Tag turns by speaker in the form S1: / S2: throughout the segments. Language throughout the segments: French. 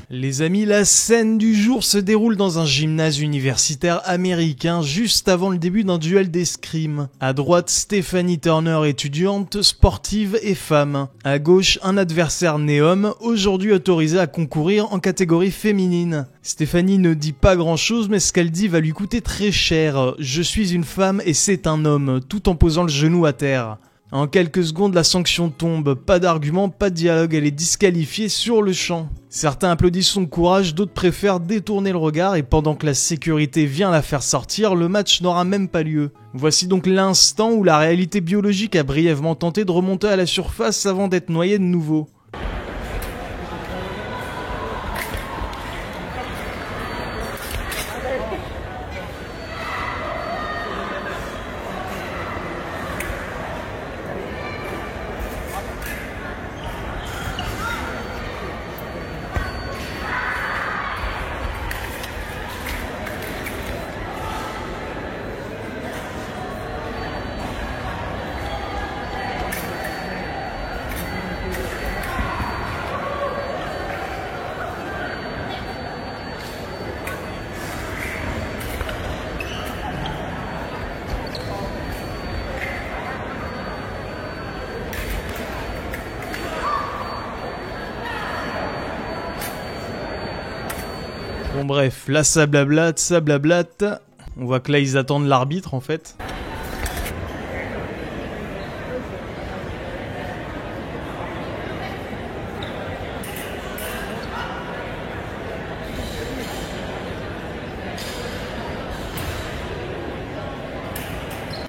S1: Les amis, la scène du jour se déroule dans un gymnase universitaire américain juste avant le début d'un duel d'escrime. À droite, Stephanie Turner, étudiante, sportive et femme. À gauche, un adversaire né homme, aujourd'hui autorisé à concourir en catégorie féminine. Stephanie ne dit pas grand chose, mais ce qu'elle dit va lui coûter très cher. Je suis une femme et c'est un homme, tout en posant le genou à terre. En quelques secondes, la sanction tombe, pas d'argument, pas de dialogue, elle est disqualifiée sur le champ. Certains applaudissent son courage, d'autres préfèrent détourner le regard et pendant que la sécurité vient la faire sortir, le match n'aura même pas lieu. Voici donc l'instant où la réalité biologique a brièvement tenté de remonter à la surface avant d'être noyée de nouveau. Bon bref, là ça blablate, ça blablate. On voit que là ils attendent l'arbitre en fait.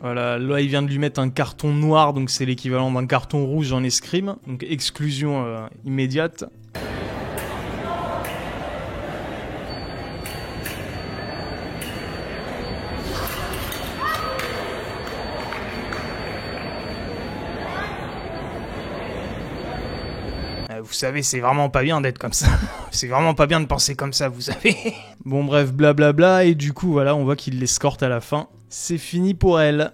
S1: Voilà, là il vient de lui mettre un carton noir, donc c'est l'équivalent d'un carton rouge en escrime. Donc exclusion immédiate. Vous savez, c'est vraiment pas bien d'être comme ça. C'est vraiment pas bien de penser comme ça, vous savez. Bon bref, blablabla, et du coup, voilà, on voit qu'il l'escorte à la fin. C'est fini pour elle.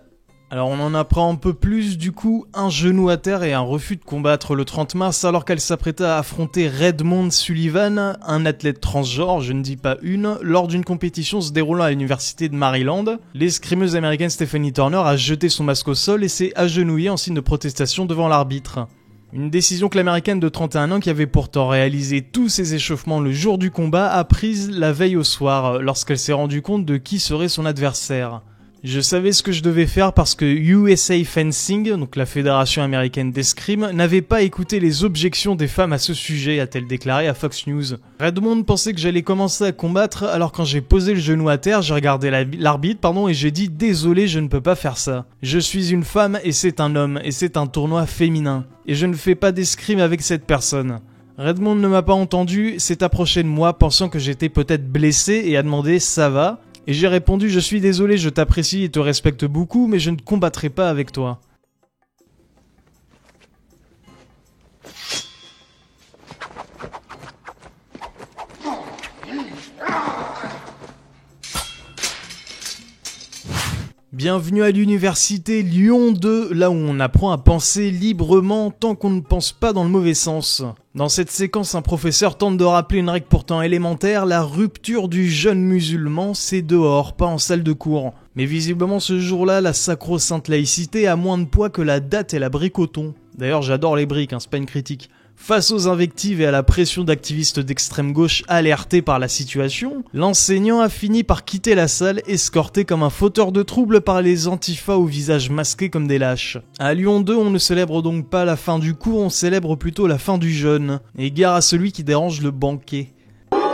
S1: Alors on en apprend un peu plus, du coup, un genou à terre et un refus de combattre le 30 mars alors qu'elle s'apprêtait à affronter Redmond Sullivan, un athlète transgenre, je ne dis pas une, lors d'une compétition se déroulant à l'université de Maryland. L'escrimeuse américaine Stephanie Turner a jeté son masque au sol et s'est agenouillée en signe de protestation devant l'arbitre. Une décision que l'américaine de 31 ans, qui avait pourtant réalisé tous ses échauffements le jour du combat, a prise la veille au soir, lorsqu'elle s'est rendue compte de qui serait son adversaire. Je savais ce que je devais faire parce que USA Fencing, donc la fédération américaine d'escrime, n'avait pas écouté les objections des femmes à ce sujet, a-t-elle déclaré à Fox News. Redmond pensait que j'allais commencer à combattre, alors quand j'ai posé le genou à terre, j'ai regardé l'arbitre, et j'ai dit « Désolé, je ne peux pas faire ça. Je suis une femme et c'est un homme, et c'est un tournoi féminin. Et je ne fais pas d'escrime avec cette personne. » Redmond ne m'a pas entendu, s'est approché de moi pensant que j'étais peut-être blessé et a demandé « Ça va ?» Et j'ai répondu « Je suis désolé, je t'apprécie et te respecte beaucoup, mais je ne combattrai pas avec toi. » Bienvenue à l'université Lyon 2, là où on apprend à penser librement tant qu'on ne pense pas dans le mauvais sens. Dans cette séquence, un professeur tente de rappeler une règle pourtant élémentaire, la rupture du jeûne musulman, c'est dehors, pas en salle de cours. Mais visiblement ce jour-là, la sacro-sainte laïcité a moins de poids que la date et la brique au thon. D'ailleurs j'adore les briques, c'est pas une critique. Face aux invectives et à la pression d'activistes d'extrême gauche alertés par la situation, l'enseignant a fini par quitter la salle, escorté comme un fauteur de troubles par les antifas au visage masqué comme des lâches. À Lyon 2, on ne célèbre donc pas la fin du cours, on célèbre plutôt la fin du jeûne. Et gare à celui qui dérange le banquet.
S2: Projet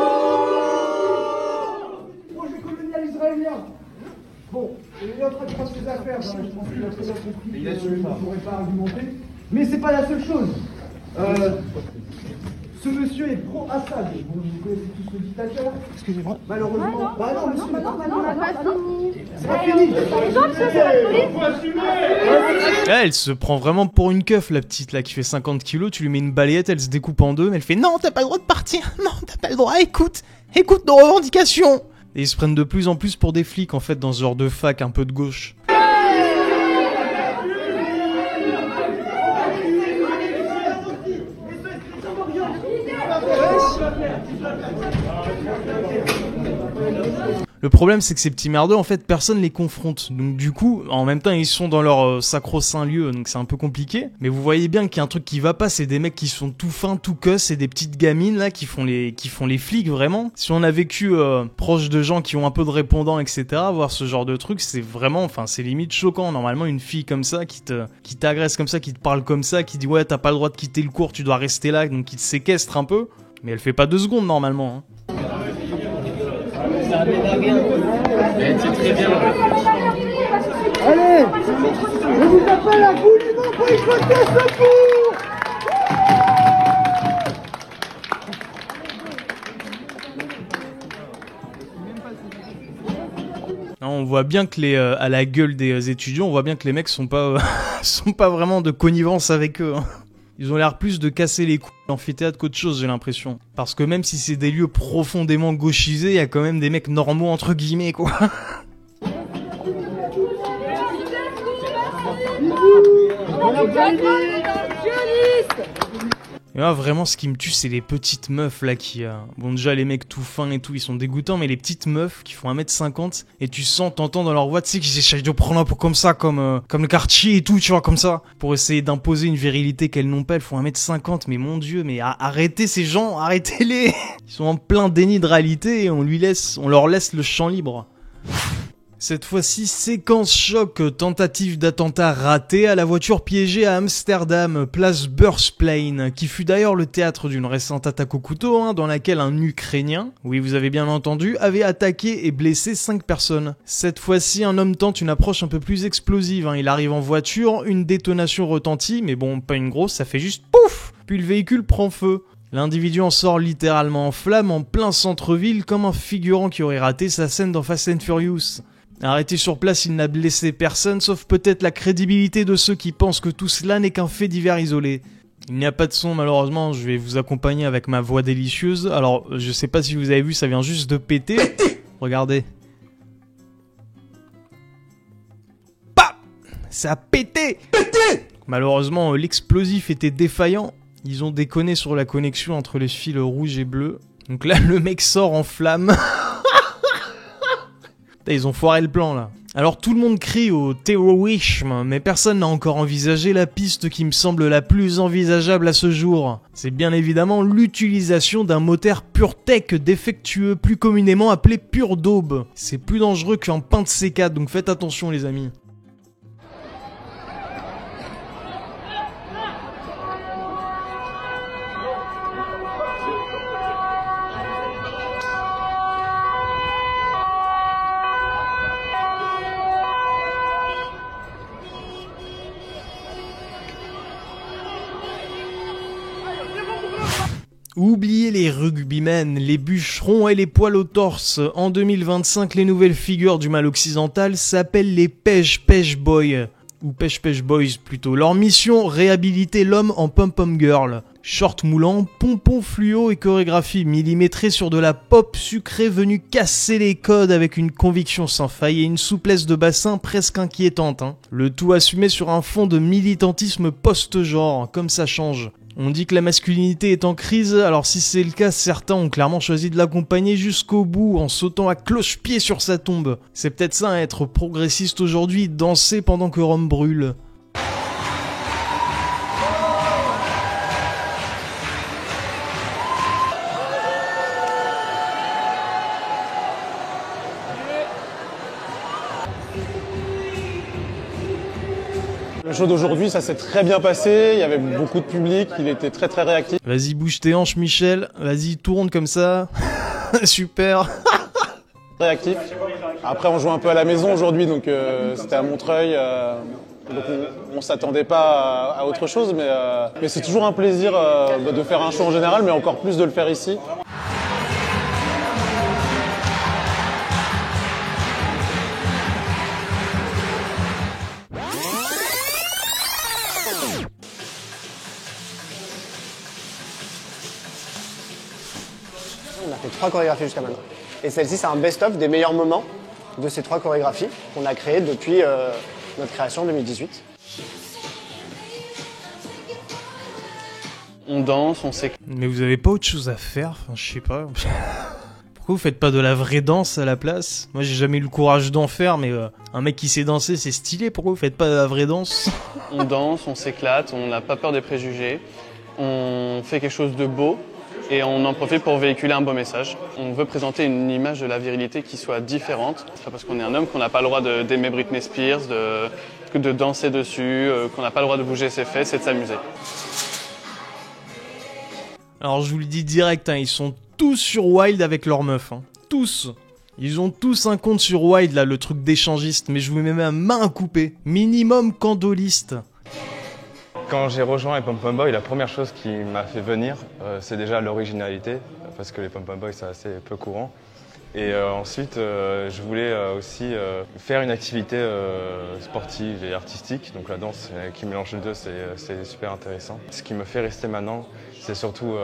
S2: colonial israélien. Bon, il est en train de faire ses affaires, je pense qu'il a très bien compris qu'il ne pourrait pas argumenter. Mais c'est pas la seule chose. Ce monsieur est pro-Assad. Vous connaissez tous le dictateur. Excusez-moi. Malheureusement. C'est pas fini.
S1: Elle se prend vraiment pour une keuf, la petite là qui fait 50 kilos. Tu lui mets une balayette, elle se découpe en deux, mais elle fait non, t'as pas le droit de partir. Non, t'as pas le droit. Écoute nos revendications. Et ils se prennent de plus en plus pour des flics en fait dans ce genre de fac un peu de gauche. Le problème, c'est que ces petits merdeux, en fait, personne les confronte. Donc du coup, en même temps, ils sont dans leur sacro-saint lieu, donc c'est un peu compliqué. Mais vous voyez bien qu'il y a un truc qui va pas, c'est des mecs qui sont tout fins, tout cuss, et des petites gamines là qui font les flics vraiment. Si on a vécu proche de gens qui ont un peu de répondants, etc., voir ce genre de truc, c'est vraiment, enfin, c'est limite choquant. Normalement, une fille comme ça qui t'agresse comme ça, qui te parle comme ça, qui dit ouais, t'as pas le droit de quitter le cours, tu dois rester là, donc qui te séquestre un peu. Mais elle fait pas 2 secondes normalement. Hein.
S3: C'est très bien.
S2: Allez, je vous appelle à goulûment boycotter ce cours.
S1: Non, on voit bien que à la gueule des étudiants, on voit bien que les mecs sont pas vraiment de connivence avec eux. Hein. Ils ont l'air plus de casser les couilles l'amphithéâtre qu'autre chose, j'ai l'impression. Parce que même si c'est des lieux profondément gauchisés, il y a quand même des mecs normaux entre guillemets, quoi. Et là, vraiment, ce qui me tue, c'est les petites meufs, là, qui... Bon, déjà, les mecs tout fins et tout, ils sont dégoûtants, mais les petites meufs qui font 1m50, et tu sens, t'entends dans leur voix, tu sais, qu'ils essayent de prendre un peu comme ça, comme le quartier et tout, tu vois, comme ça, pour essayer d'imposer une virilité qu'elles n'ont pas. Elles font 1m50, mais mon Dieu, mais arrêtez ces gens, arrêtez-les. Ils sont en plein déni de réalité, et on leur laisse le champ libre. Cette fois-ci, séquence choc, tentative d'attentat raté à la voiture piégée à Amsterdam, place Beursplein, qui fut d'ailleurs le théâtre d'une récente attaque au couteau, hein, dans laquelle un Ukrainien, oui vous avez bien entendu, avait attaqué et blessé 5 personnes. Cette fois-ci, un homme tente une approche un peu plus explosive, hein. Il arrive en voiture, une détonation retentit, mais bon, pas une grosse, ça fait juste pouf, puis le véhicule prend feu. L'individu en sort littéralement en flammes en plein centre-ville comme un figurant qui aurait raté sa scène dans Fast and Furious. Arrêté sur place, il n'a blessé personne, sauf peut-être la crédibilité de ceux qui pensent que tout cela n'est qu'un fait divers isolé. Il n'y a pas de son, malheureusement, je vais vous accompagner avec ma voix délicieuse. Alors, je sais pas si vous avez vu, ça vient juste de péter. Regardez. Bah, ça a pété. Malheureusement, l'explosif était défaillant. Ils ont déconné sur la connexion entre les fils rouges et bleus. Donc là, le mec sort en flammes. Ils ont foiré le plan là. Alors tout le monde crie au terrorisme, mais personne n'a encore envisagé la piste qui me semble la plus envisageable à ce jour. C'est bien évidemment l'utilisation d'un moteur PureTech défectueux, plus communément appelé pure daube. C'est plus dangereux qu'un pain de C4, donc faites attention les amis. Oubliez les rugbymen, les bûcherons et les poils au torse. En 2025, les nouvelles figures du mal occidental s'appellent les Pêche Boys. Ou Pêche Boys plutôt. Leur mission, réhabiliter l'homme en pom-pom girl. Short moulant, pompons fluo et chorégraphie millimétrée sur de la pop sucrée venue casser les codes avec une conviction sans faille et une souplesse de bassin presque inquiétante. Hein. Le tout assumé sur un fond de militantisme post-genre, comme ça change. On dit que la masculinité est en crise, alors si c'est le cas, certains ont clairement choisi de l'accompagner jusqu'au bout en sautant à cloche-pied sur sa tombe. C'est peut-être ça, être progressiste aujourd'hui, danser pendant que Rome brûle.
S4: Le show d'aujourd'hui, ça s'est très bien passé, il y avait beaucoup de public, il était très très réactif.
S1: Vas-y, bouge tes hanches, Michel. Vas-y, tourne comme ça. Super.
S4: Réactif. Après, on joue un peu à la maison aujourd'hui, donc c'était à Montreuil. Donc on s'attendait pas à autre chose, mais c'est toujours un plaisir de faire un show en général, mais encore plus de le faire ici.
S5: On a fait 3 chorégraphies jusqu'à maintenant. Et celle-ci, c'est un best-of des meilleurs moments de ces 3 chorégraphies qu'on a créées depuis notre création en 2018.
S6: On danse, on s'éclate.
S1: Mais vous avez pas autre chose à faire? Enfin, je sais pas. Pourquoi vous faites pas de la vraie danse à la place? Moi j'ai jamais eu le courage d'en faire, mais un mec qui sait danser c'est stylé, pourquoi vous faites pas de la vraie danse?
S6: On danse, on s'éclate, on n'a pas peur des préjugés. On fait quelque chose de beau et on en profite pour véhiculer un beau message. On veut présenter une image de la virilité qui soit différente. C'est pas parce qu'on est un homme qu'on n'a pas le droit d'aimer Britney Spears, de danser dessus, qu'on n'a pas le droit de bouger ses fesses et de s'amuser.
S1: Alors je vous le dis direct, hein, ils sont tous sur Wild avec leur meuf, hein. Tous. Ils ont tous un compte sur Wild, là, le truc d'échangiste, mais je vous mets ma main à couper. Minimum candoliste.
S7: Quand j'ai rejoint les Pom Pom Boys, la première chose qui m'a fait venir, c'est déjà l'originalité, parce que les Pom Pom Boys, c'est assez peu courant. Et ensuite, je voulais aussi faire une activité sportive et artistique. Donc la danse qui mélange les deux, c'est super intéressant. Ce qui me fait rester maintenant, c'est surtout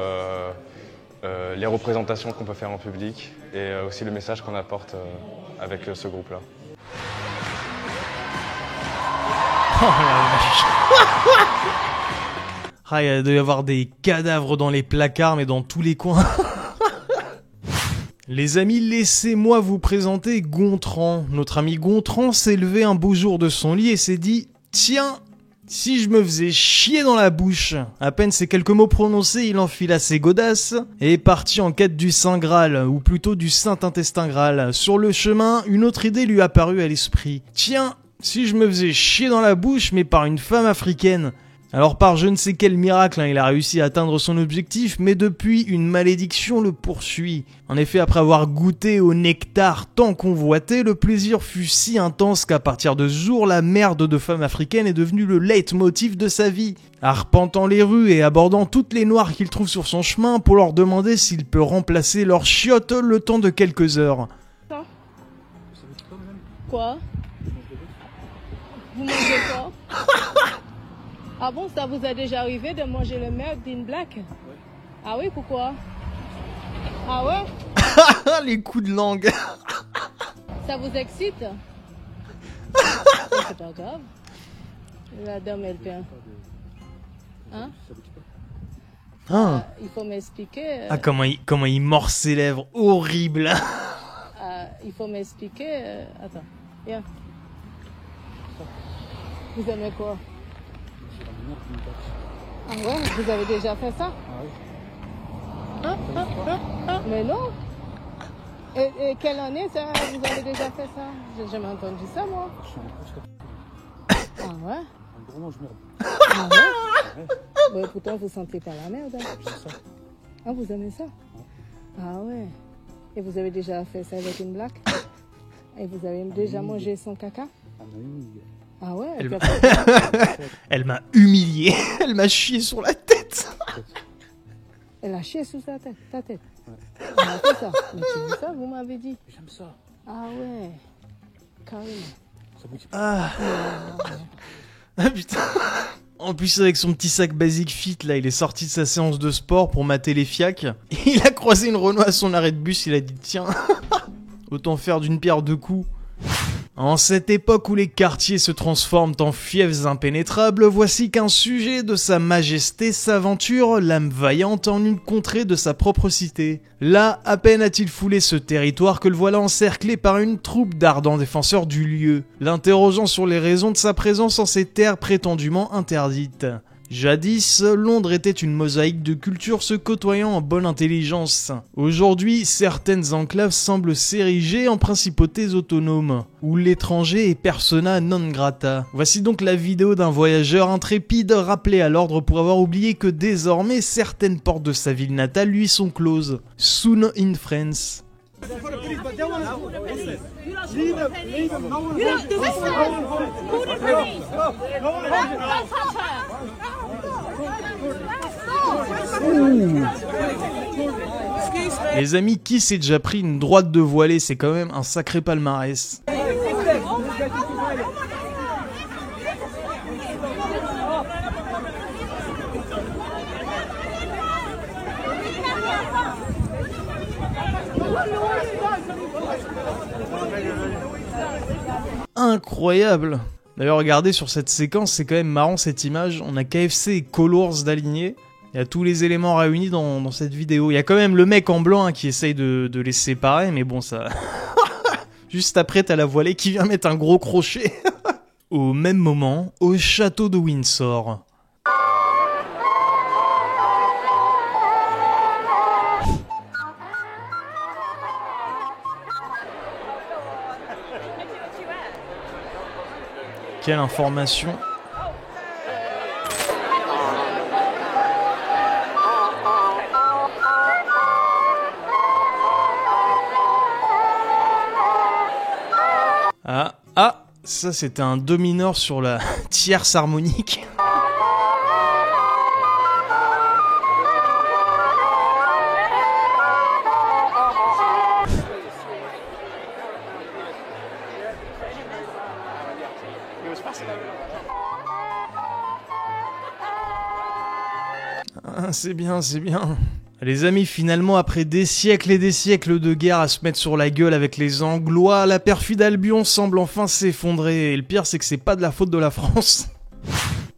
S7: les représentations qu'on peut faire en public et aussi le message qu'on apporte avec ce groupe-là.
S1: Oh la vache. Ah, il doit y avoir des cadavres dans les placards, mais dans tous les coins. Les amis, laissez-moi vous présenter Gontran. Notre ami Gontran s'est levé un beau jour de son lit et s'est dit « Tiens, si je me faisais chier dans la bouche !» À peine ces quelques mots prononcés, il enfila ses godasses et est parti en quête du Saint Graal, ou plutôt du Saint-Intestin Graal. Sur le chemin, une autre idée lui apparut à l'esprit. « Tiens, si je me faisais chier dans la bouche, mais par une femme africaine !» Alors par je ne sais quel miracle, hein, il a réussi à atteindre son objectif, mais depuis, une malédiction le poursuit. En effet, après avoir goûté au nectar tant convoité, le plaisir fut si intense qu'à partir de ce jour, la merde de femme africaine est devenue le leitmotiv de sa vie. Arpentant les rues et abordant toutes les noires qu'il trouve sur son chemin pour leur demander s'il peut remplacer leurs chiottes le temps de quelques heures.
S8: Quoi? Vous mangez quoi? Ah bon, ça vous est déjà arrivé de manger le meurtre d'une black? Ouais. Ah oui, pourquoi? Ah ouais?
S1: Les coups de langue.
S8: Ça vous excite? C'est pas grave. La dame, elle fait. Hein?
S1: Ah.
S8: Il faut m'expliquer.
S1: Ah, comment il mord ses lèvres. Horrible.
S8: Il faut m'expliquer. Attends, viens. Vous aimez quoi? Ah ouais, vous avez déjà fait ça? Ah oui. Mais non. Et quelle année ça, vous avez déjà fait ça? J'ai jamais entendu ça, moi. Ah ouais? Ah ouais? Mais pourtant, vous sentez pas la merde. Hein? Ah, vous aimez ça? Ah ouais. Et vous avez déjà fait ça avec une black? Et vous avez déjà mangé son caca? Ah ouais?
S1: Elle m'a humilié. Elle m'a chié sur la tête.
S8: Elle a chié sur ta tête. Ouais. Elle a fait ça. Mais tu veux ça, vous m'avez dit. J'aime ça. Ah ouais. Carrément.
S1: Ah putain. En plus avec son petit sac Basic Fit là, il est sorti de sa séance de sport pour mater les fiacs. Il a croisé une Renault à son arrêt de bus, il a dit tiens, autant faire d'une pierre deux coups. En cette époque où les quartiers se transforment en fiefs impénétrables, voici qu'un sujet de sa majesté s'aventure, l'âme vaillante, en une contrée de sa propre cité. Là, à peine a-t-il foulé ce territoire que le voilà encerclé par une troupe d'ardents défenseurs du lieu, l'interrogeant sur les raisons de sa présence en ces terres prétendument interdites. Jadis, Londres était une mosaïque de cultures se côtoyant en bonne intelligence. Aujourd'hui, certaines enclaves semblent s'ériger en principautés autonomes, où l'étranger est persona non grata. Voici donc la vidéo d'un voyageur intrépide rappelé à l'ordre pour avoir oublié que désormais certaines portes de sa ville natale lui sont closes. Soon in France. Les amis, qui s'est déjà pris une droite de voilée? C'est quand même un sacré palmarès. Incroyable. D'ailleurs regardez sur cette séquence, c'est quand même marrant cette image, on a KFC et Colors d'aligner, Il y a tous les éléments réunis dans cette vidéo. Il y a quand même le mec en blanc hein, qui essaye de les séparer, mais bon, ça... Juste après, t'as la voilée qui vient mettre un gros crochet. Au même moment, au château de Windsor. Quelle information! Ah, ça c'était un do mineur sur la tierce harmonique. Ah, c'est bien, c'est bien. Les amis, finalement, après des siècles et des siècles de guerre à se mettre sur la gueule avec les Anglois, la perfide Albion semble enfin s'effondrer. Et le pire, c'est que c'est pas de la faute de la France.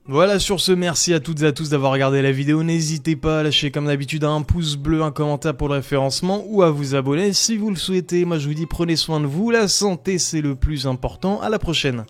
S1: Voilà, sur ce, merci à toutes et à tous d'avoir regardé la vidéo. N'hésitez pas à lâcher comme d'habitude un pouce bleu, un commentaire pour le référencement ou à vous abonner si vous le souhaitez. Moi, je vous dis prenez soin de vous. La santé, c'est le plus important. À la prochaine.